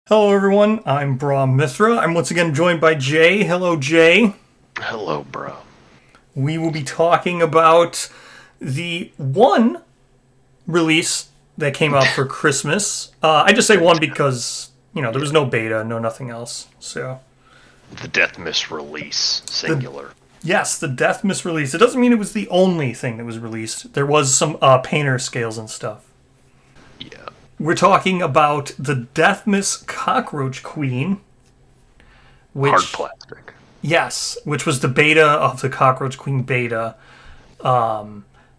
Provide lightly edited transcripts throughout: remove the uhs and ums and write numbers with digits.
Hello, everyone. I'm Bra Mithra. I'm once again joined by Jay. Hello, Jay. Hello, bro. We will be talking about the one release that came out for Christmas. I just say one because, there was no beta, no nothing else. So, The Deathmas release, singular. yes, the Deathmas release. It doesn't mean it was the only thing that was released. There was some painter scales and stuff. Yeah. We're talking about the Deathmas Cockroach Queen, which Hard plastic. yes, which was the beta of the Cockroach Queen beta.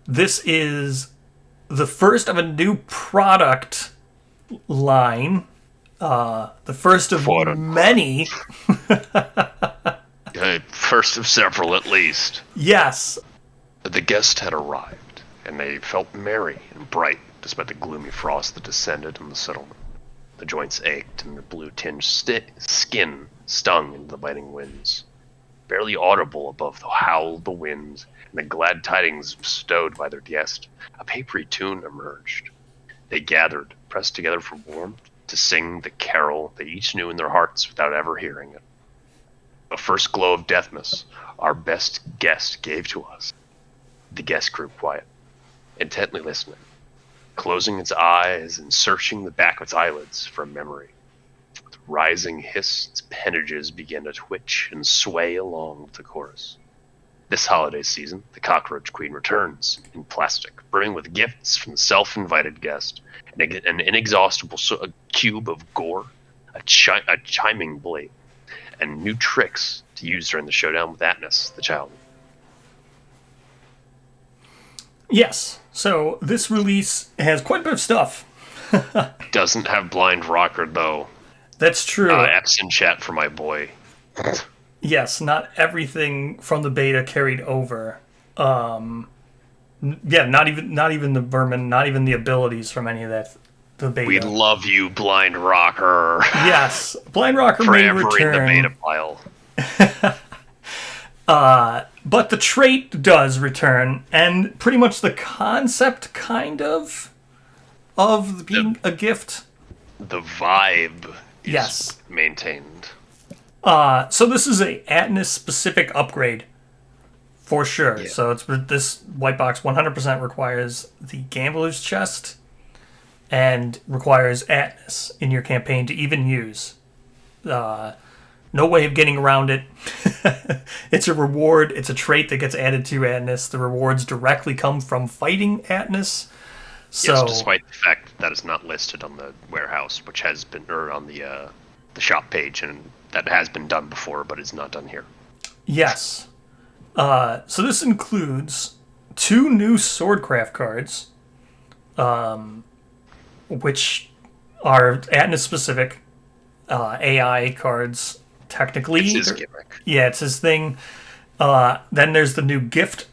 This is the first of a new product line. The first of Quote, many. First of several, at least. Yes. The guest had arrived, and they felt merry and bright despite the gloomy frost that descended on the settlement. The joints ached, and the blue-tinged skin stung into the biting winds. Barely audible above the howl of the winds and the glad tidings bestowed by their guest, a papery tune emerged. They gathered, pressed together for warmth, to sing the carol they each knew in their hearts without ever hearing it. The first glow of Deathmas, our best guest gave to us. The guest grew quiet, intently listening, closing its eyes and searching the back of its eyelids for a memory. With rising hiss, its appendages began to twitch and sway along with the chorus. This holiday season, the Cockroach Queen returns, in plastic, brimming with gifts from the self-invited guest, an inexhaustible cube of gore, a chiming blade, and new tricks to use during the showdown with Atlas, the child. Yes. So this release has quite a bit of stuff. Doesn't have Blind Rocker, though. That's true. F's in chat for my boy. Yes, not everything from the beta carried over. Yeah, not even the vermin, not even the abilities from any of that. The beta. We love you, Blind Rocker. Yes, Blind Rocker may Forever return. in the beta pile. But the trait does return, and pretty much the concept, kind of being a gift. The vibe is Yes. maintained. So this is a Atlas-specific upgrade, for sure. Yeah. So this white box 100% requires the Gambler's Chest, and requires Atlas in your campaign to even use. No way of getting around it. It's a reward. It's a trait that gets added to Atlas. The rewards directly come from fighting Atlas. So, Yes, despite the fact that it's not listed on the warehouse, which has been, or on the shop page, and that has been done before, but is not done here. yes. So this includes 2 new Swordcraft cards, which are Atlas specific AI cards. Technically, It's his gimmick. yeah, it's his thing. Then there's the new gift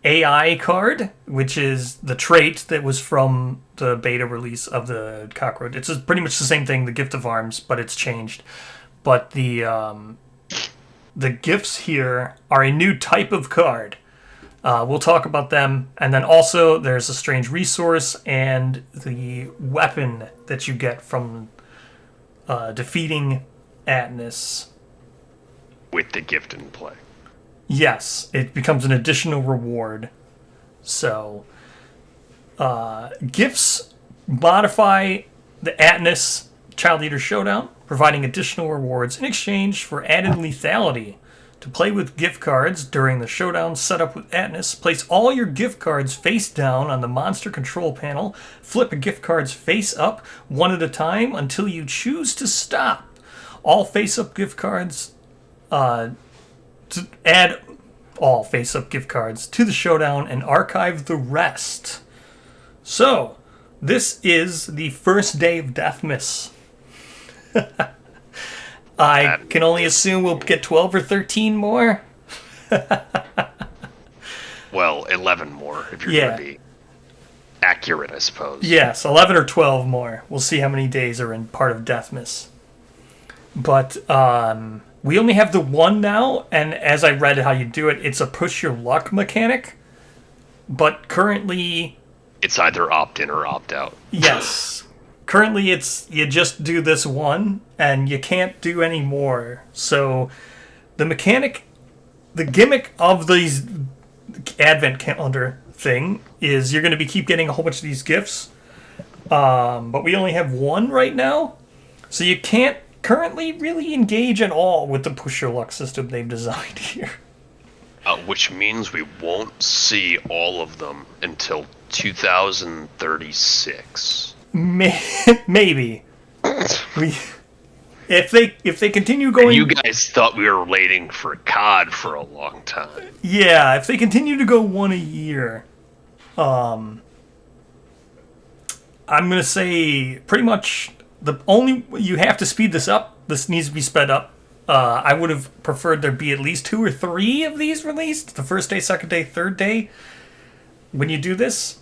AI card, which is the trait that was from the beta release of the Cockroach. It's pretty much the same thing, the Gift of Arms, but it's changed. But the gifts here are a new type of card. We'll talk about them. And then also there's a strange resource and the weapon that you get from defeating Atlas. With the gift in play. Yes, it becomes an additional reward. So, gifts modify the Atlas Child Eater Showdown, providing additional rewards in exchange for added lethality. To play with gift cards during the showdown setup with Atlas, place all your gift cards face down on the monster control panel. Flip gift cards face up, one at a time, until you choose to stop. All face-up gift cards, to add all face-up gift cards to the showdown and archive the rest. So, this is the first day of Deathmas. I can only assume we'll get 12 or 13 more. Well, 11 more, if you're going to be accurate, I suppose. Yes, 11 or 12 more. We'll see how many days are in part of Deathmas. But we only have the one now, and as I read how you do it, it's a push your luck mechanic. But currently... It's either opt-in or opt-out. Yes. currently it's you just do this one and you can't do any more. So the gimmick of these advent calendar thing is you're going to keep getting a whole bunch of these gifts. But we only have one right now. So you can't currently really engage at all with the push your luck system they've designed here. Which means we won't see all of them until 2036. Maybe. If they continue going... And you guys thought we were waiting for COD for a long time. Yeah, if they continue to go one a year, I'm going to say pretty much you have to speed this up. This needs to be sped up. I would have preferred there be at least 2 or 3 of these released. The first day, second day, third day. When you do this,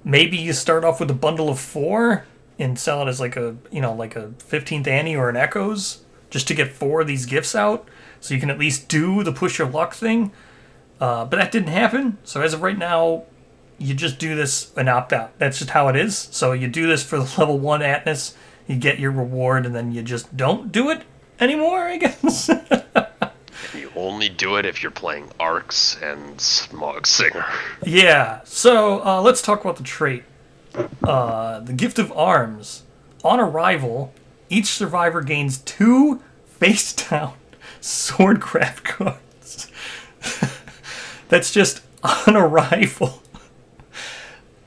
maybe you start off with a bundle of 4 and sell it as like a 15th Annie or an Echoes, just to get 4 of these gifts out, so you can at least do the push your luck thing. But that didn't happen. So as of right now, you just do this and opt out. That's just how it is. So you do this for the level 1 Atlas, you get your reward, and then you just don't do it anymore, I guess. You only do it if you're playing Arcs and Smog Singer. Yeah, so let's talk about the trait. The Gift of Arms. On arrival, each survivor gains 2 face-down Swordcraft cards. That's just on arrival.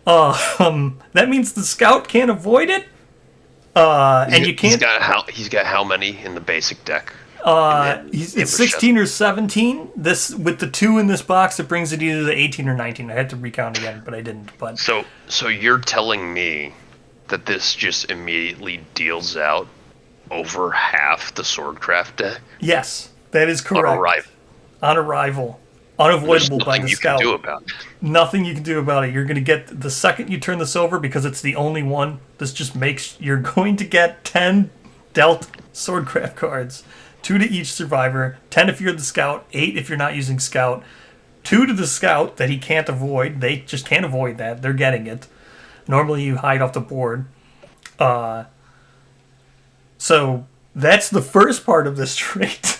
That means the scout can't avoid it. And you can't. He's got how many in the basic deck? It's 16 or 17. This with the 2 in this box, it brings it either to 18 or 19. I had to recount again, but I didn't. But so you're telling me that this just immediately deals out over half the Swordcraft deck? Yes, that is correct. On arrival. Unavoidable by the scout. Nothing you can do about it. Nothing you can do about it. You're going to get, the second you turn this over, because it's the only one, this just makes, you're going to get 10 dealt Swordcraft cards. 2 to each survivor, 10 if you're the scout, 8 if you're not using scout, 2 to the scout that he can't avoid. They just can't avoid that. They're getting it. Normally you hide off the board. So that's the first part of this trait.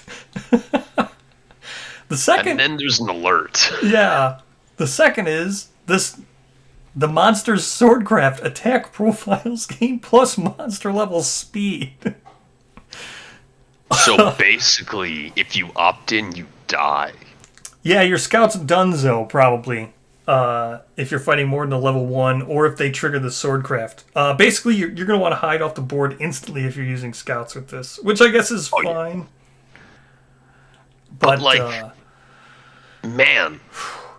The second, and then there's an alert. Yeah. The second is the monster's Swordcraft attack profiles gain plus monster level speed. So basically, if you opt in, you die. Yeah, your scout's donezo, probably. If you're fighting more than a level 1, or if they trigger the Swordcraft. Basically, you're going to want to hide off the board instantly if you're using scouts with this, which I guess is fine. Yeah. But man,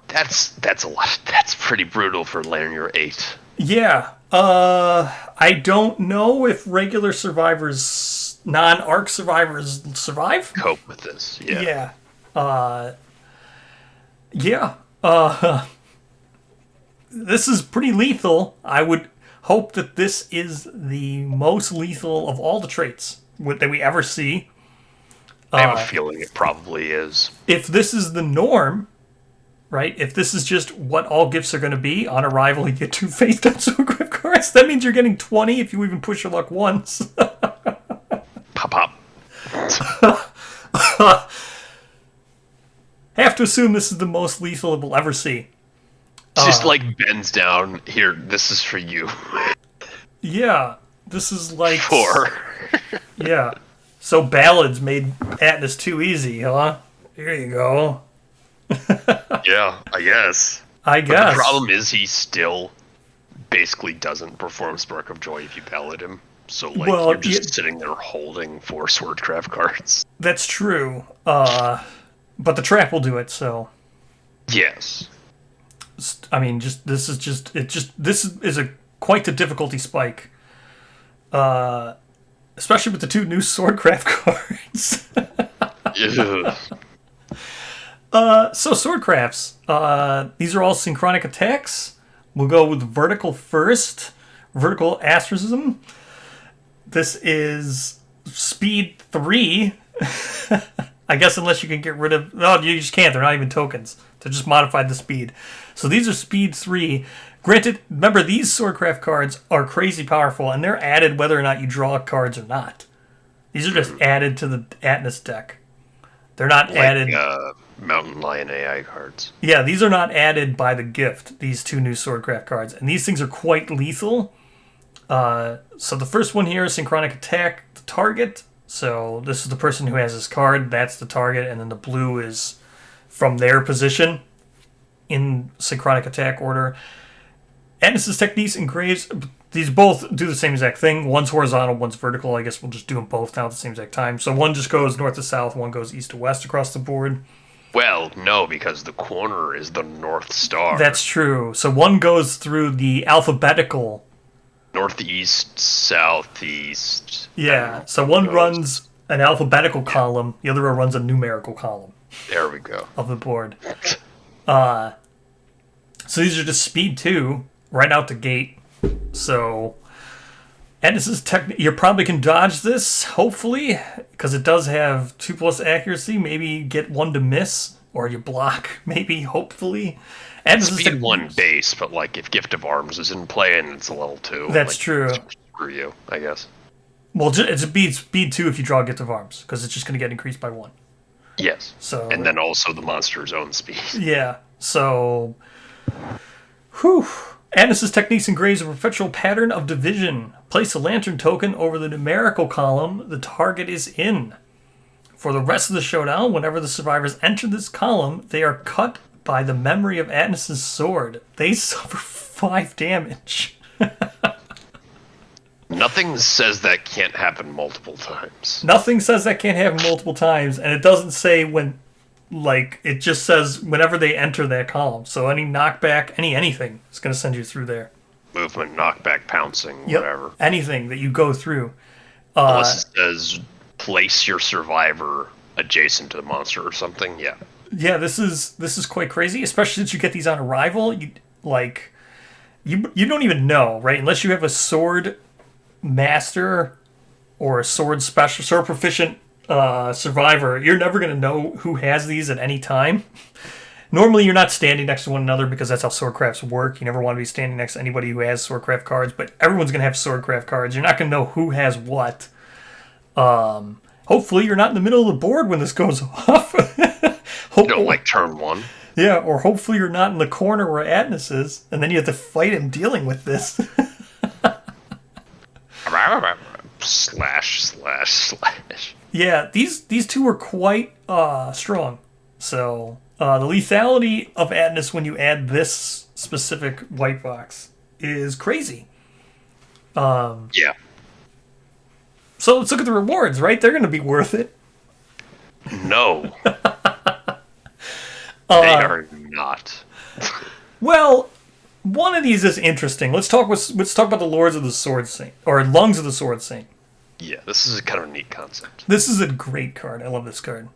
that's a lot. That's pretty brutal for Lanier 8. Yeah. I don't know if regular survivors, non-arc survivors, survive. Cope with this. Yeah. Yeah. This is pretty lethal. I would hope that this is the most lethal of all the traits that we ever see. I have a feeling it probably is. If this is the norm, right? If this is just what all gifts are going to be, on arrival you get 2 face-down Swordcraft cards. That means you're getting 20 if you even push your luck once. Pop. Have to assume this is the most lethal we'll ever see. Just like bends down. Here, this is for you. Yeah, this is like 4. Yeah. So Ballads made Atlas too easy, huh? Here you go. Yeah, I guess. But the problem is he still basically doesn't perform Spark of Joy if you ballad him. So, you're just sitting there holding 4 Swordcraft cards. That's true. But the trap will do it, so... Yes. I mean, this is quite the difficulty spike. Especially with the 2 new Swordcraft cards. So Swordcrafts. These are all synchronic attacks. We'll go with vertical first. Vertical asterism. This is speed 3. I guess unless you can get rid of... No, you just can't. They're not even tokens. They just modified the speed. So these are speed 3. Granted, remember, these Swordcraft cards are crazy powerful, and they're added whether or not you draw cards or not. These are just added to the Atnus deck. They're not added... Mountain Lion AI cards. Yeah, these are not added by the gift, these 2 new Swordcraft cards. And these things are quite lethal. So the first one here is Synchronic Attack, the target. So this is the person who has this card. That's the target. And then the blue is from their position in Synchronic Attack order. Atnus' techniques and graves, these both do the same exact thing. One's horizontal, one's vertical. I guess we'll just do them both now at the same exact time. So one just goes north to south, one goes east to west across the board. Well, no, because the corner is the North Star. That's true. So one goes through the alphabetical. Northeast, southeast. Yeah, so one runs an alphabetical column, the other one runs a numerical column. There we go. Of the board. So these are just speed 2, right out the gate. So, and this is you probably can dodge this, hopefully, because it does have 2+ accuracy. Maybe get 1 to miss, or you block, maybe, hopefully. And speed 1 base, but like if Gift of Arms is in play and it's a level 2. That's true. Screw you, I guess. Well, it's a speed 2 if you draw Gift of Arms, because it's just going to get increased by 1. Yes. So, and then also the monster's own speed. Yeah. So, whew. Atnus' techniques engraves a perpetual pattern of division. Place a lantern token over the numerical column the target is in. For the rest of the showdown, whenever the survivors enter this column, they are cut by the memory of Atnus' sword. They suffer 5 damage. Nothing says that can't happen multiple times. Nothing says that can't happen multiple times, and it doesn't say when. Like, it just says whenever they enter that column. So any knockback, anything is going to send you through there. Movement, knockback, pouncing, whatever. Anything that you go through. Unless it says place your survivor adjacent to the monster or something, yeah. Yeah, this is quite crazy, especially since you get these on arrival. You don't even know, right? Unless you have a sword master or a sword proficient survivor, you're never going to know who has these at any time. Normally, you're not standing next to one another because that's how Swordcrafts work. You never want to be standing next to anybody who has Swordcraft cards, but everyone's going to have Swordcraft cards. You're not going to know who has what. Hopefully, you're not in the middle of the board when this goes off. You don't like turn 1. Yeah, or hopefully you're not in the corner where Atnus is, and then you have to fight him dealing with this. Slash. Yeah, these 2 are quite strong. So, the lethality of Atnus when you add this specific white box is crazy. Yeah. So let's look at the rewards, right? They're going to be worth it. No. They are not. Well, one of these is interesting. Let's talk about the Lords of the Sword Saint, or Lungs of the Sword Saint. Yeah, this is kind of a neat concept. This is a great card. I love this card.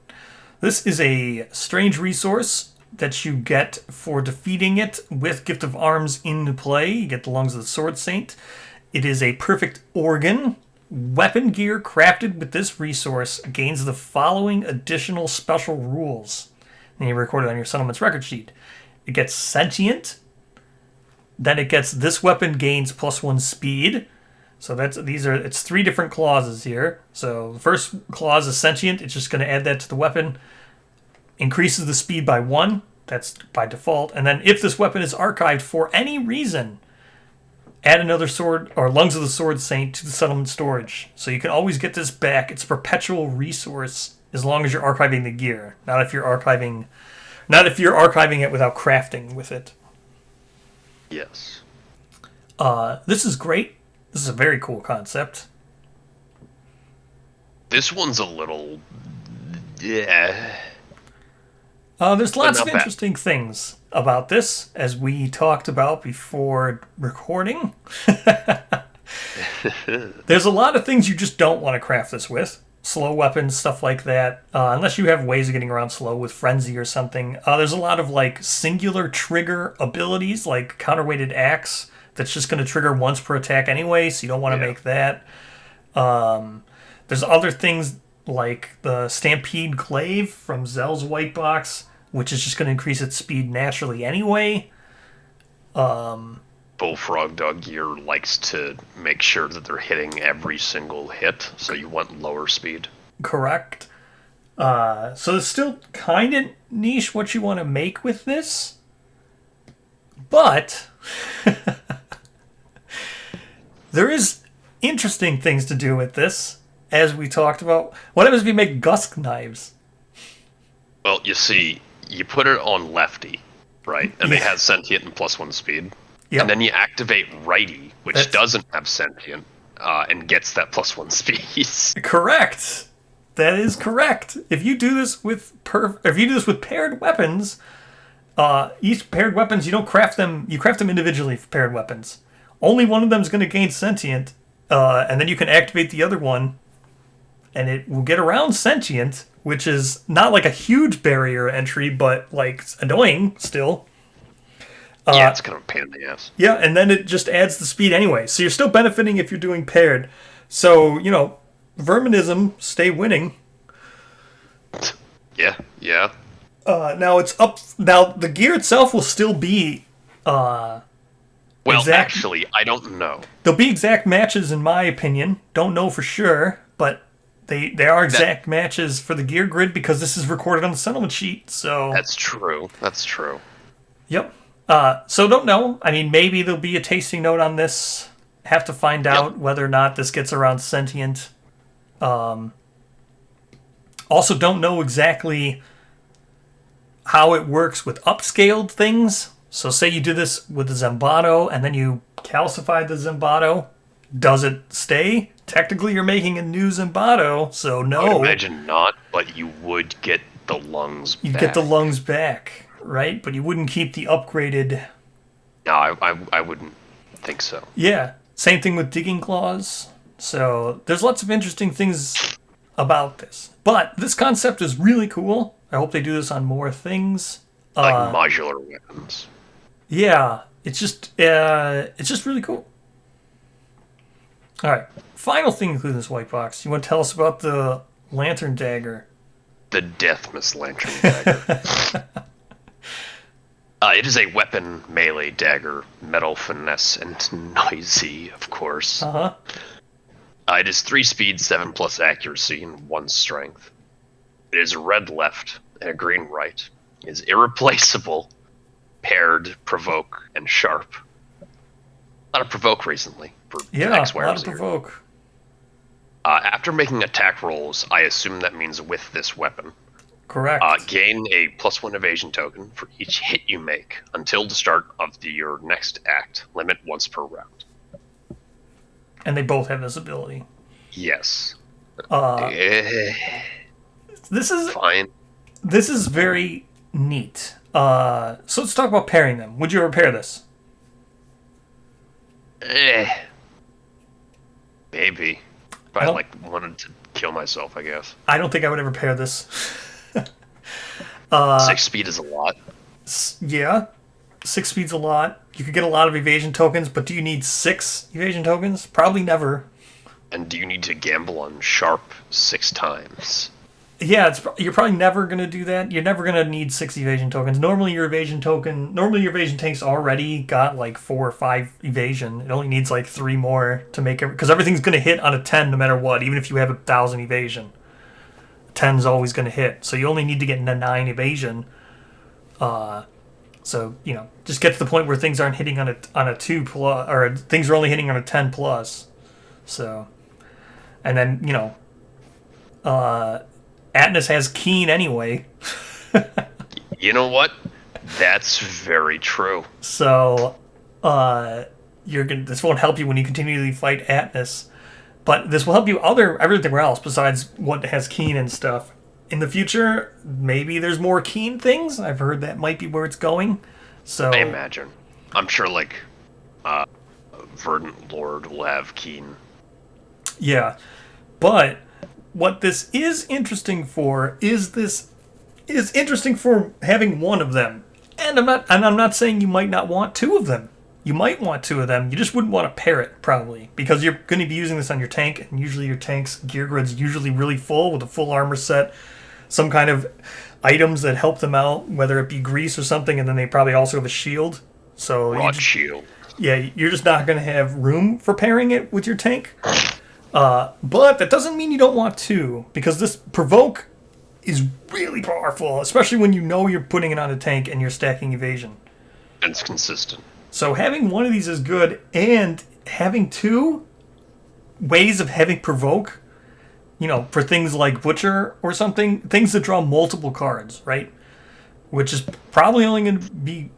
This is a strange resource that you get for defeating it with Gift of Arms into play. You get the Lungs of the Sword Saint. It is a perfect organ. Weapon gear crafted with this resource gains the following additional special rules. And you record it on your settlement's record sheet. It gets sentient. Then it gets this weapon gains +1 speed. So it's 3 different clauses here. So the first clause is sentient. It's just going to add that to the weapon. Increases the speed by 1. That's by default. And then if this weapon is archived for any reason, add another sword or Lungs of the Sword Saint to the settlement storage. So you can always get this back. It's a perpetual resource as long as you're archiving the gear. Not if you're archiving it without crafting with it. Yes. This is great. This is a very cool concept. This one's a little... Yeah. There's lots of interesting things about this, as we talked about before recording. There's a lot of things you just don't want to craft this with. Slow weapons, stuff like that. Unless you have ways of getting around slow with Frenzy or something. There's a lot of singular trigger abilities, like Counterweighted Axe, that's just going to trigger once per attack anyway, so you don't want to make that. There's other things like the Stampede Glaive from Zell's white box. which is just going to increase its speed naturally anyway. Bullfrog Dog Gear likes to make sure that they're hitting every single hit, so you want lower speed. Correct. So it's still kind of niche what you want to make with this. But there is interesting things to do with this, as we talked about. What happens if you make Gusk knives? Well, you see, you put it on lefty, right? And it has sentient and +1 speed. Yep. And then you activate righty, which doesn't have sentient, and gets that +1 speed. Correct. That is correct. If you do this with paired weapons, each paired weapons you don't craft them. You craft them individually for paired weapons. Only one of them is going to gain sentient, and then you can activate the other one, and it will get around sentient, which is not like a huge barrier entry, but like annoying still. Yeah, it's kind of a pain in the ass. Yeah, and then it just adds the speed anyway. So you're still benefiting if you're doing paired. So, Verminism, stay winning. Yeah. Now it's up. Now the gear itself will still be. Actually, I don't know. There'll be exact matches in my opinion. Don't know for sure, but they are exact matches for the gear grid because this is recorded on the settlement sheet. So that's true. Yep. So don't know. I mean, maybe there'll be a tasting note on this. Have to find out whether or not this gets around sentient. Also, don't know exactly how it works with upscaled things. So say you do this with the Zimbato and then you calcify the Zimbato. Does it stay? Technically, you're making a new Zimbato, so no. I would imagine not, but you would get the lungs back. You'd get the lungs back, right? But you wouldn't keep the upgraded... No, I wouldn't think so. Yeah. Same thing with digging claws. So there's lots of interesting things about this. But this concept is really cool. I hope they do this on more things. Like modular weapons. Yeah. It's just really cool. All right. Final thing including this white box. You want to tell us about the Lantern Dagger? The Deathmas Lantern Dagger. It is a weapon melee dagger, metal finesse, and noisy, of course. Uh-huh. It is 3 speed, 7+ accuracy, and 1 strength. It is a red left and a green right. It is irreplaceable, paired, provoke, and sharp. A lot of provoke recently for a lot of provoke. After making attack rolls, I assume that means with this weapon. Correct. Gain a +1 evasion token for each hit you make until the start of your next act. Limit once per round. And they both have this ability. Yes. This is fine. This is very neat. So let's talk about pairing them. Would you ever pair this? Maybe. If I wanted to kill myself, I guess. I don't think I would ever pair this. 6 speed is a lot. Yeah. 6 speed's a lot. You could get a lot of evasion tokens, but do you need 6 evasion tokens? Probably never. And do you need to gamble on sharp 6 times? Yeah, you're probably never going to do that. You're never going to need 6 evasion tokens. Normally your evasion tank's already got like 4 or 5 evasion. It only needs like 3 more to make it, because everything's going to hit on a 10 no matter what, even if you have 1,000 evasion. 10's always going to hit. So you only need to get 9 evasion. So, just get to the point where things aren't hitting on a 2+, or things are only hitting on a 10+. So, and then, Atlas has Keen anyway. You know what? That's very true. So, this won't help you when you continually fight Atlas, but this will help you everything else besides what has Keen and stuff. In the future, maybe there's more Keen things. I've heard that might be where it's going. So I imagine. I'm sure, Verdant Lord will have Keen. Yeah, but what this is interesting for is interesting for having one of them. And I'm not saying you might not want 2 of them. You might want 2 of them. You just wouldn't want to pair it, probably, because you're going to be using this on your tank, and usually your tank's gear grid's usually really full with a full armor set. some kind of items that help them out, whether it be grease or something, and then they probably also have a shield. So Rod shield. yeah, you're just not going to have room for pairing it with your tank. But that doesn't mean you don't want to, because this provoke is really powerful, especially when you know you're putting it on a tank and you're stacking evasion. And it's consistent. So having one of these is good, and having two ways of having provoke, for things like Butcher or something, things that draw multiple cards, right? Which is probably only going to be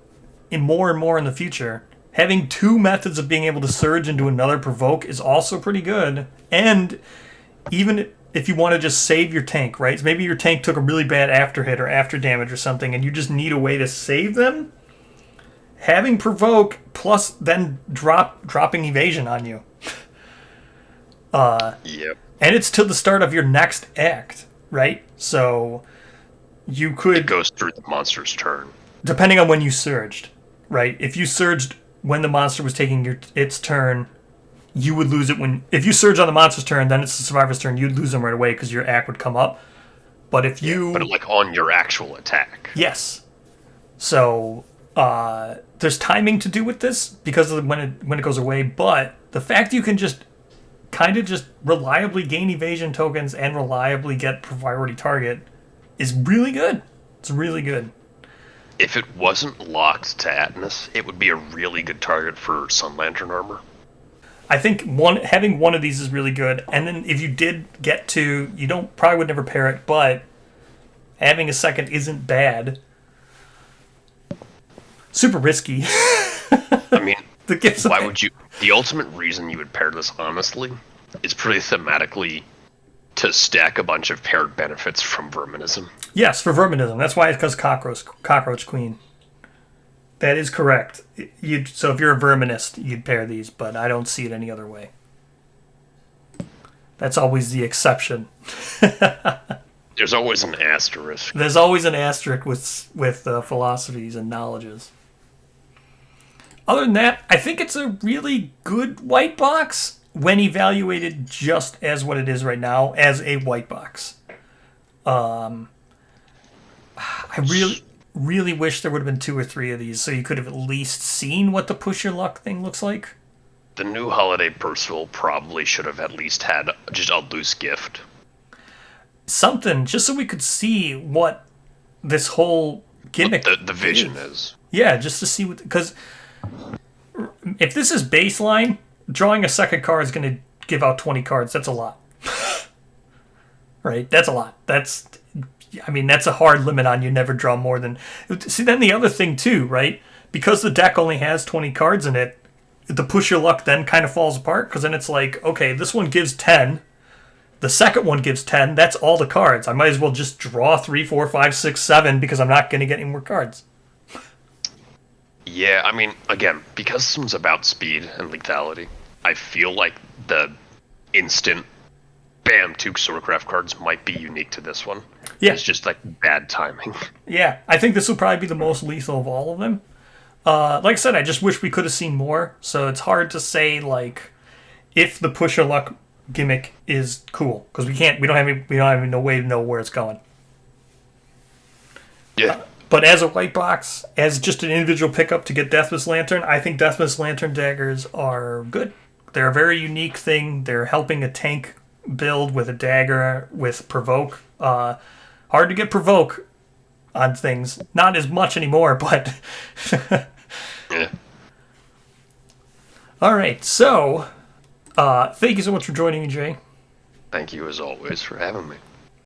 in more and more in the future. Having two methods of being able to surge into another provoke is also pretty good. And even if you want to just save your tank, right? So maybe your tank took a really bad after hit or after damage or something, and you just need a way to save them. Having provoke plus then dropping evasion on you. Yep. And it's till the start of your next act, right? So you could... It goes through the monster's turn. Depending on when you surged, right? If you surged when the monster was taking its turn, you would lose it when... If you surge on the monster's turn, then it's the survivor's turn, you'd lose them right away because your act would come up. But if you... But like on your actual attack. Yes. So there's timing to do with this because of when it goes away, but the fact you can just kind of just reliably gain evasion tokens and reliably get priority target is really good. It's really good. If it wasn't locked to Atnus, it would be a really good target for Sun Lantern armor. I think having one of these is really good, and then if you did get to, you probably would never pair it, but having a second isn't bad. Super risky. I mean, why would you? The ultimate reason you would pair this, honestly, is pretty thematically to stack a bunch of paired benefits from Verminism. Yes, for Verminism. That's why it's because Cockroach Queen. That is correct. So if you're a Verminist, you'd pair these, but I don't see it any other way. That's always the exception. There's always an asterisk. There's always an asterisk with philosophies and knowledges. Other than that, I think it's a really good white box when evaluated just as what it is right now, as a white box. I really wish there would have been 2 or 3 of these so you could have at least seen what the push your luck thing looks like. The new Holiday Percival probably should have at least had just a loose gift. Something, just so we could see what this whole gimmick... What the vision is. Yeah, just to see what... Because if this is baseline, drawing a second card is going to give out 20 cards. That's a lot. Right? That's a lot. That's a hard limit on you. Never draw more than... See, then the other thing, too, right? Because the deck only has 20 cards in it, the push your luck then kind of falls apart, because then it's like, okay, this one gives 10. The second one gives 10. That's all the cards. I might as well just draw 3, 4, 5, 6, 7 because I'm not going to get any more cards. Yeah, I mean, again, because this one's about speed and lethality, I feel like the instant bam, 2 Swordcraft cards might be unique to this one. Yeah. It's just like bad timing. Yeah, I think this will probably be the most lethal of all of them. Like I said, I just wish we could have seen more. So it's hard to say like if the push your luck gimmick is cool because we don't have no way to know where it's going. Yeah. But as a white box, as just an individual pickup to get Deathmas Lantern, I think Deathmas Lantern daggers are good. They're a very unique thing. They're helping a tank build with a dagger with provoke. Hard to get provoke on things. Not as much anymore, but... Yeah. All right, so thank you so much for joining me, Jay. Thank you as always for having me.